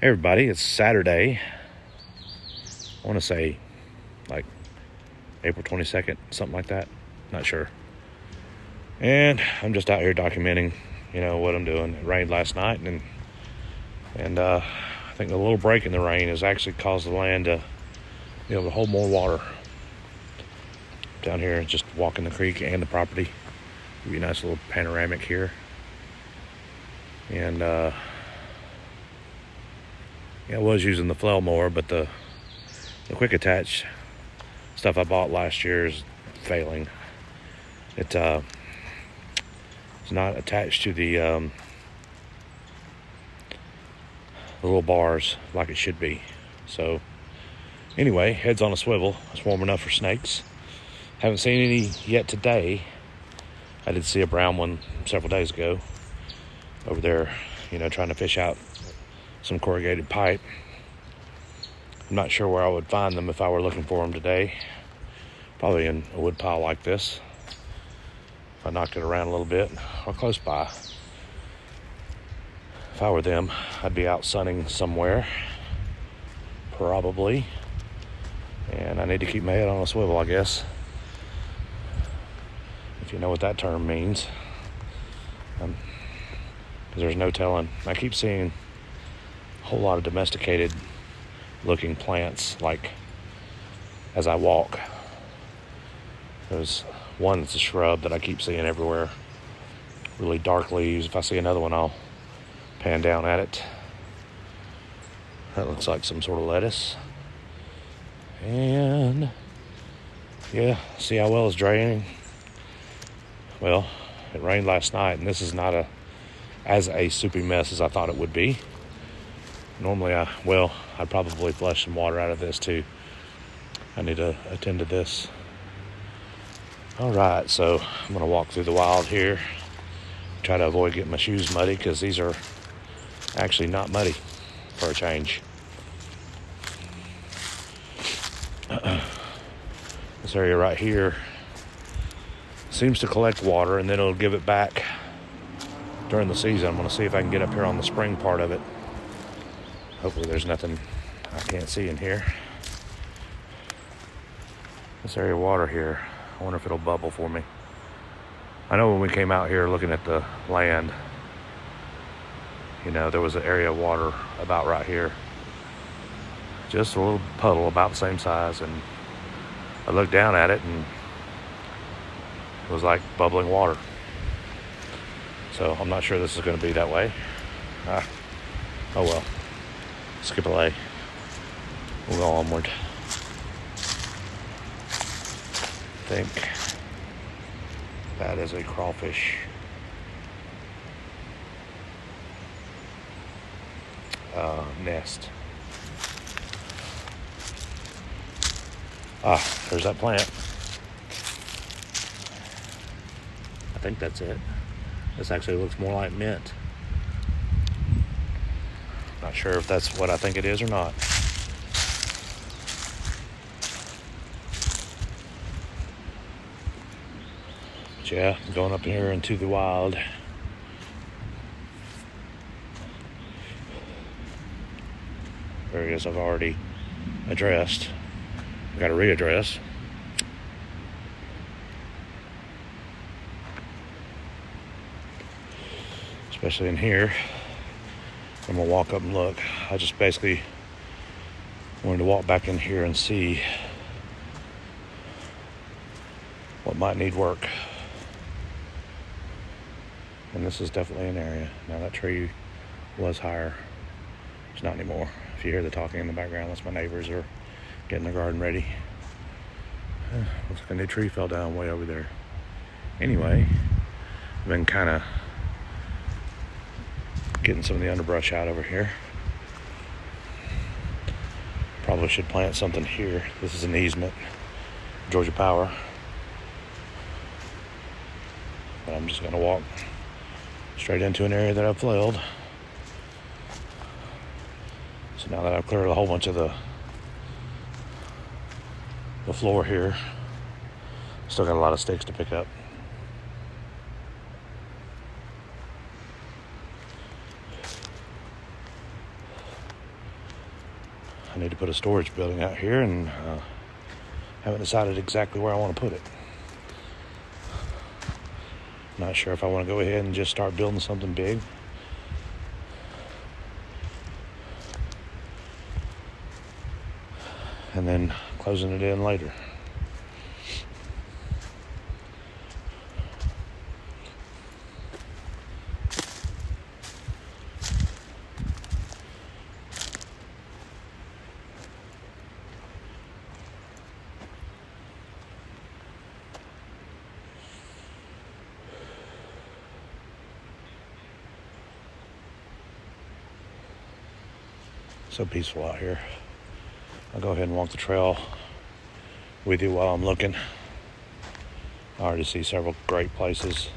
Hey everybody, it's Saturday. I want to say like April 22nd, something like that. Not sure. And I'm just out here documenting, what I'm doing. It rained last night and I think the little break in the rain has actually caused the land to be able to hold more water. Down here, just walking the creek and the property. Give you a nice little panoramic here. And I was using the flail mower, but the quick attach stuff I bought last year is failing. It's not attached to the little bars like it should be. So anyway, head's on a swivel. It's warm enough for snakes. Haven't seen any yet today. I did see a brown one several days ago over there, trying to fish out some corrugated pipe. I'm not sure where I would find them if I were looking for them today. Probably in a wood pile like this. If I knocked it around a little bit or close by. If I were them, I'd be out sunning somewhere. Probably. And I need to keep my head on a swivel, I guess. If you know what that term means. Because there's no telling. I keep seeing a whole lot of domesticated looking plants like as I walk. There's one that's a shrub that I keep seeing everywhere. Really dark leaves. If I see another one, I'll pan down at it. That looks like some sort of lettuce. And yeah, see how well it's draining? Well, it rained last night and this is not as a soupy mess as I thought it would be. Normally I'd probably flush some water out of this too. I need to attend to this. Alright, so I'm going to walk through the wild here. Try to avoid getting my shoes muddy because these are actually not muddy for a change. This area right here seems to collect water and then it'll give it back during the season. I'm going to see if I can get up here on the spring part of it. Hopefully there's nothing I can't see in here. This area of water here, I wonder if it'll bubble for me. I know when we came out here looking at the land, there was an area of water about right here. Just a little puddle about the same size, and I looked down at it and it was like bubbling water. So I'm not sure this is going to be that way. Oh well. Skip a lay. We'll go onward. I think that is a crawfish nest. There's that plant. I think that's it. This actually looks more like mint. Not sure if that's what I think it is or not. But yeah, going up here into the wild. Areas I've already addressed. I've got to readdress. Especially in here. I'm going to walk up and look. I just basically wanted to walk back in here and see what might need work. And this is definitely an area. Now that tree was higher. It's not anymore. If you hear the talking in the background, that's my neighbors are getting the garden ready. Looks like a new tree fell down way over there. Anyway, I've been kind of getting some of the underbrush out over here. Probably should plant something here. This is an easement, Georgia Power. But I'm just going to walk straight into an area that I've flailed. So now that I've cleared a whole bunch of the floor here, still got a lot of sticks to pick up. I need to put a storage building out here, and haven't decided exactly where I want to put it. Not sure if I want to go ahead and just start building something big, and then closing it in later. So peaceful out here. I'll go ahead and walk the trail with you while I'm looking. I already see several great places,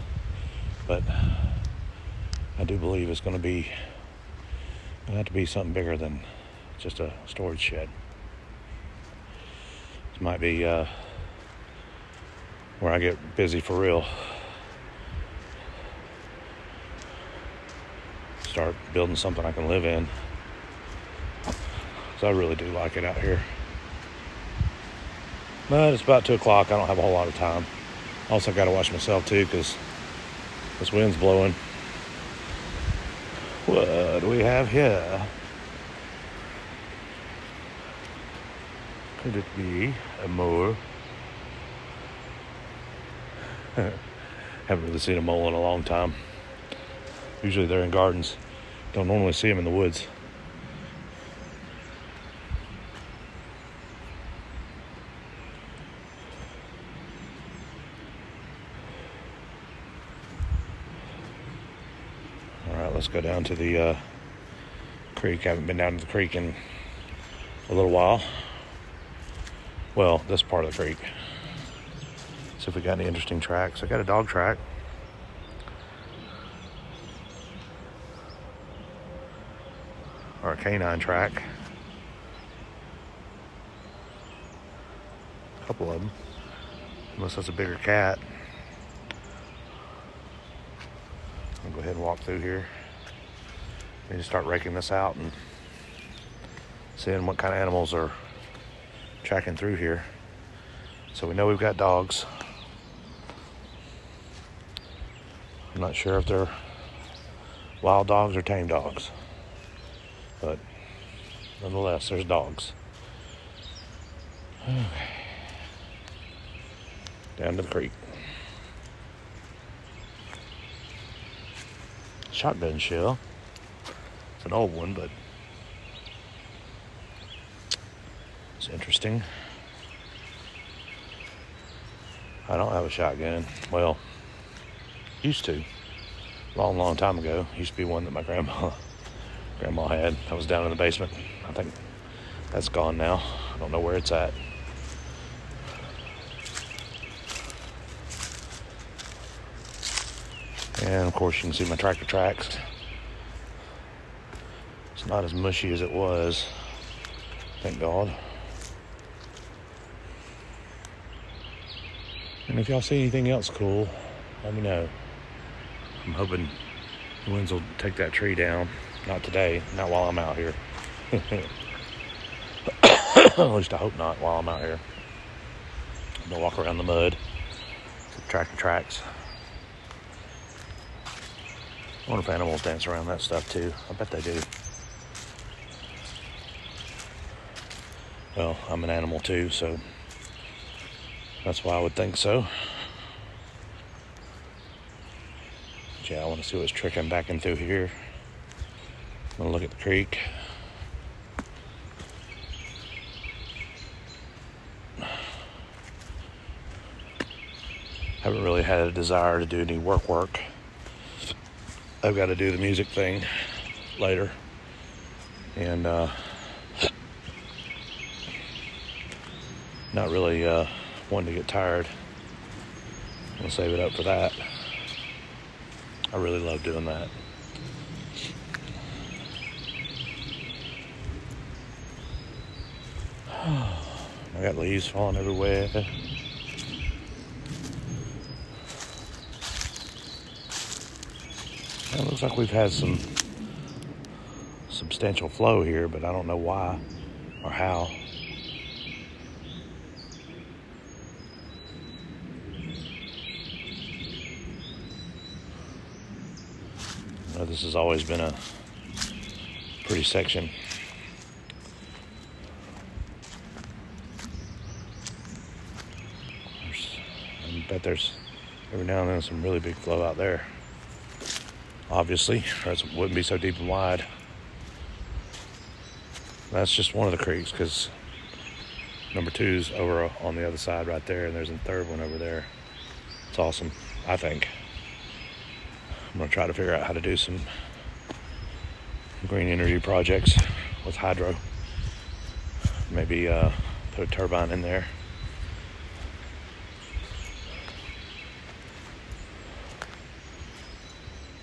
but I do believe it's going to have to be something bigger than just a storage shed. This might be where I get busy for real. Start building something I can live in. So I really do like it out here. But it's about 2 o'clock. I don't have a whole lot of time. Also got to watch myself too, because this wind's blowing. What do we have here? Could it be a mole? Haven't really seen a mole in a long time. Usually they're in gardens. Don't normally see them in the woods. Let's go down to the creek. I haven't been down to the creek in a little while. Well, this part of the creek. See if we got any interesting tracks. I got a dog track. Or a canine track. A couple of them. Unless that's a bigger cat. I'll go ahead and walk through here. Need to start raking this out and seeing what kind of animals are tracking through here. So we know we've got dogs. I'm not sure if they're wild dogs or tame dogs, but nonetheless, there's dogs. Okay. Down to the creek. Shotgun shell. It's an old one, but it's interesting. I don't have a shotgun. Well, used to. Long time ago. Used to be one that my grandma had. I was down in the basement. I think that's gone now. I don't know where it's at. And of course you can see my tractor tracks. It's not as mushy as it was, thank God. And if y'all see anything else cool, let me know. I'm hoping the winds will take that tree down. Not today, not while I'm out here. At least I hope not while I'm out here. I'm gonna walk around the mud, tractor tracks. I wonder if animals dance around that stuff too. I bet they do. Well, I'm an animal too, so that's why I would think so. But yeah, I want to see what's trickling back in through here. I'm gonna look at the creek. Haven't really had a desire to do any work. I've got to do the music thing later, and not really wanting to get tired. I'm gonna save it up for that. I really love doing that. I got leaves falling everywhere. It looks like we've had some substantial flow here, but I don't know why or how. This has always been a pretty section. I bet there's every now and then some really big flow out there. Obviously, or it wouldn't be so deep and wide. That's just one of the creeks, because number 2's over on the other side right there, and there's a third one over there. It's awesome, I think. I'm going to try to figure out how to do some green energy projects with hydro. Maybe put a turbine in there.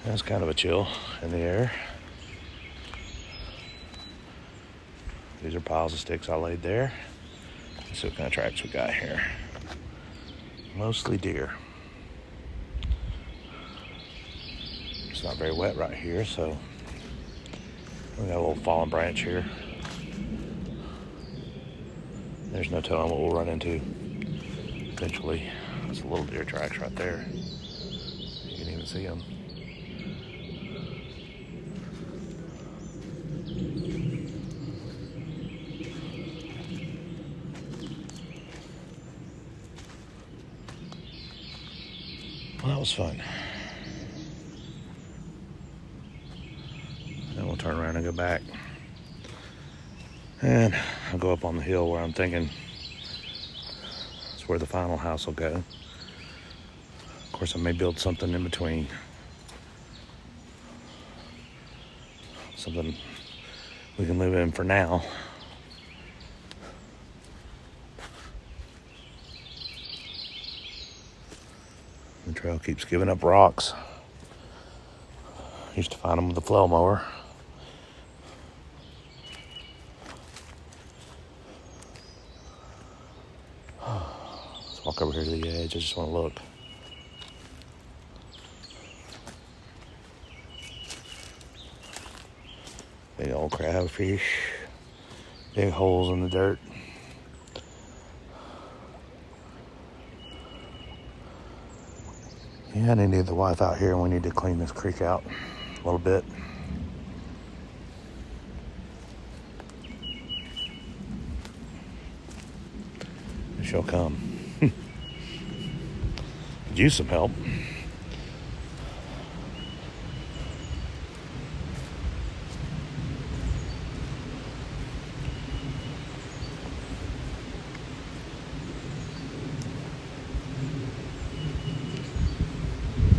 That's kind of a chill in the air. These are piles of sticks I laid there. Let's see what kind of tracks we got here. Mostly deer. It's not very wet right here, so we got a little fallen branch here. There's no telling what we'll run into eventually. That's a little deer tracks right there. You can even see them. Well, that was fun. Then we'll turn around and go back. And I'll go up on the hill where I'm thinking it's where the final house will go. Of course, I may build something in between. Something we can live in for now. The trail keeps giving up rocks. Used to find them with a flail mower. Let's walk over here to the edge. I just want to look. Big old crabfish. Big holes in the dirt. Yeah, I need the wife out here, and we need to clean this creek out a little bit. She'll come. Could use some help.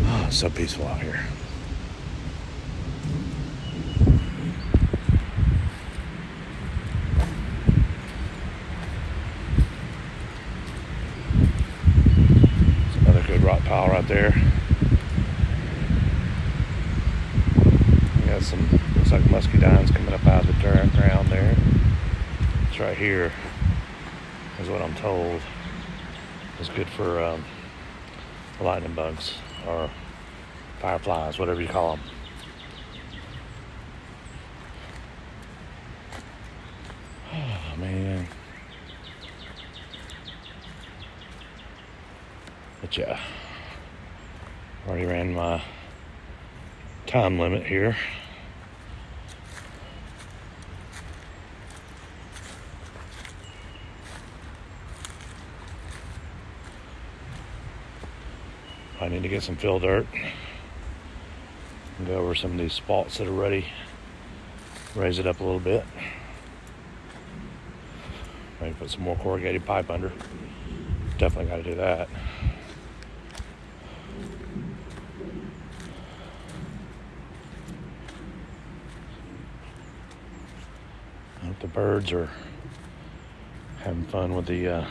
Oh, it's so peaceful out here. Rock pile right there. We got some, looks like muscadines coming up out of the ground there. It's right here, is what I'm told is good for lightning bugs or fireflies, whatever you call them. Oh man. But yeah, already ran my time limit here. I need to get some fill dirt and go over some of these spots that are ready, raise it up a little bit. Maybe put some more corrugated pipe under. Definitely got to do that. I hope the birds are having fun with the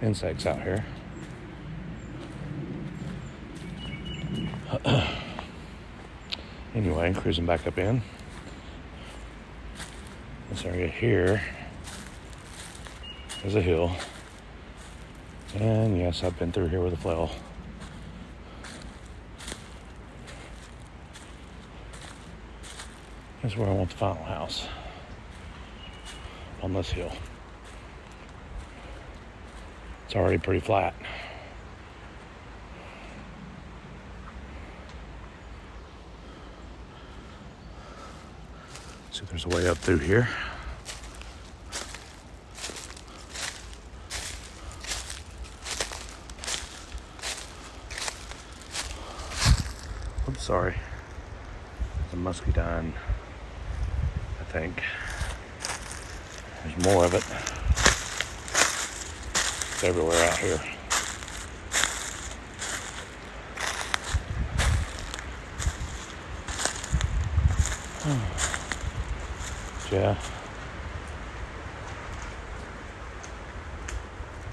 insects out here. Anyway, cruising back up in. This area here is a hill. And yes, I've been through here with a flail. This is where I want the final house. On this hill. It's already pretty flat. So there's a way up through here. Oops, sorry. There's a muscadine, I think. There's more of it. It's everywhere out here. Yeah.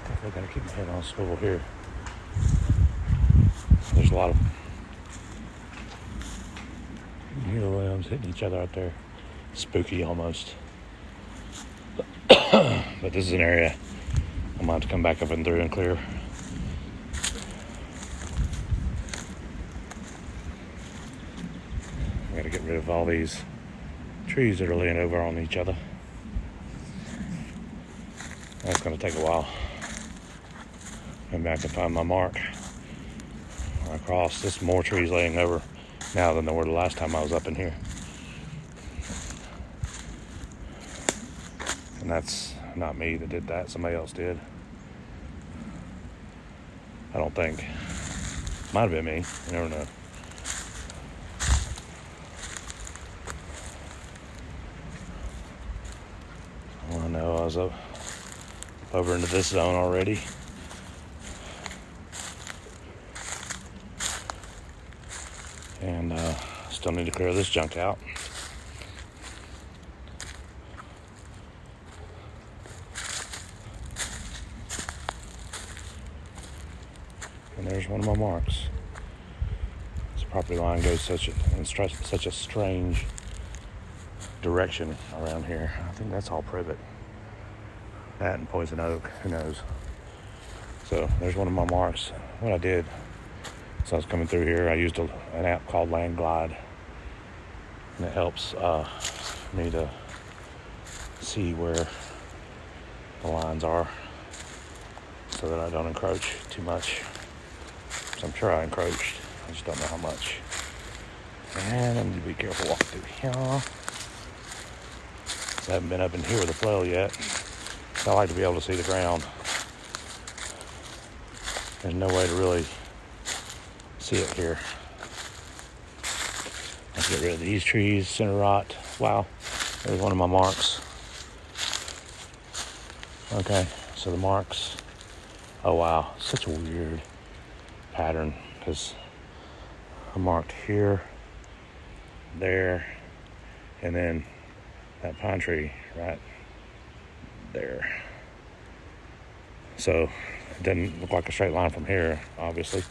Definitely gotta keep my head on a swivel here. There's a lot of needle limbs hitting each other out there. Spooky almost. But this is an area I'm gonna have to come back up and through and clear. I gotta get rid of all these trees that are laying over on each other. That's gonna take a while. Maybe I can find my mark across. There's more trees laying over now than there were the last time I was up in here. And that's not me that did that, somebody else did. I don't think. Might have been me, you never know. Well, I know I was up over into this zone already. And still need to clear this junk out. And there's one of my marks. This property line goes in such a strange direction around here. I think that's all privet. That and poison oak, who knows. So there's one of my marks. What I did, so I was coming through here, I used an app called Landglide. And it helps me to see where the lines are so that I don't encroach too much. So I'm sure I encroached, I just don't know how much. And I need to be careful walking through here. So I haven't been up in here with a flail yet. So I like to be able to see the ground. There's no way to really see it here. Let's get rid of these trees, center rot. Wow, there's one of my marks. Okay, so the marks. Oh wow, such a weird pattern because I marked here, there, and then that pine tree right there. So it doesn't look like a straight line from here, obviously.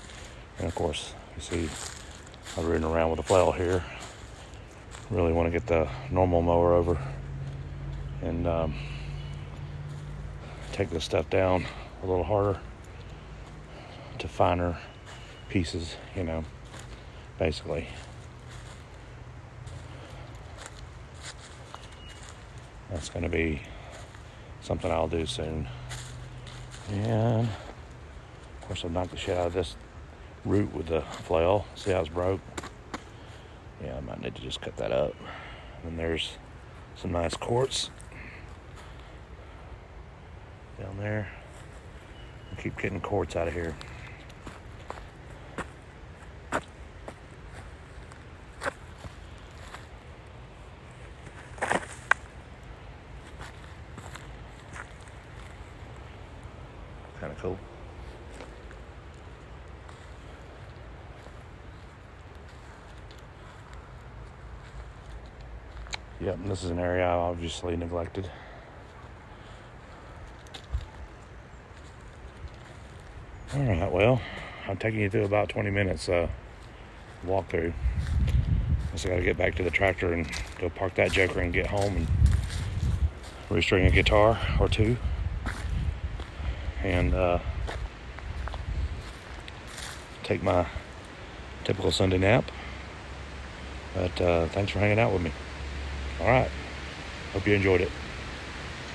And of course, you see I've ridden around with a flail here. Really want to get the normal mower over and take this stuff down a little harder to finer pieces, you know, basically. That's going to be something I'll do soon. And of course I've knocked the shit out of this root with the flail. See how it's broke? Yeah, I might need to just cut that up. And there's some nice quartz down there. I'll keep getting quartz out of here. Kind of cool. Yep, and this is an area I obviously neglected. All right, well, I'm taking you through about 20 minutes walk through. So I got to get back to the tractor and go park that joker and get home and restring a guitar or two. And take my typical Sunday nap. But thanks for hanging out with me. All right. Hope you enjoyed it.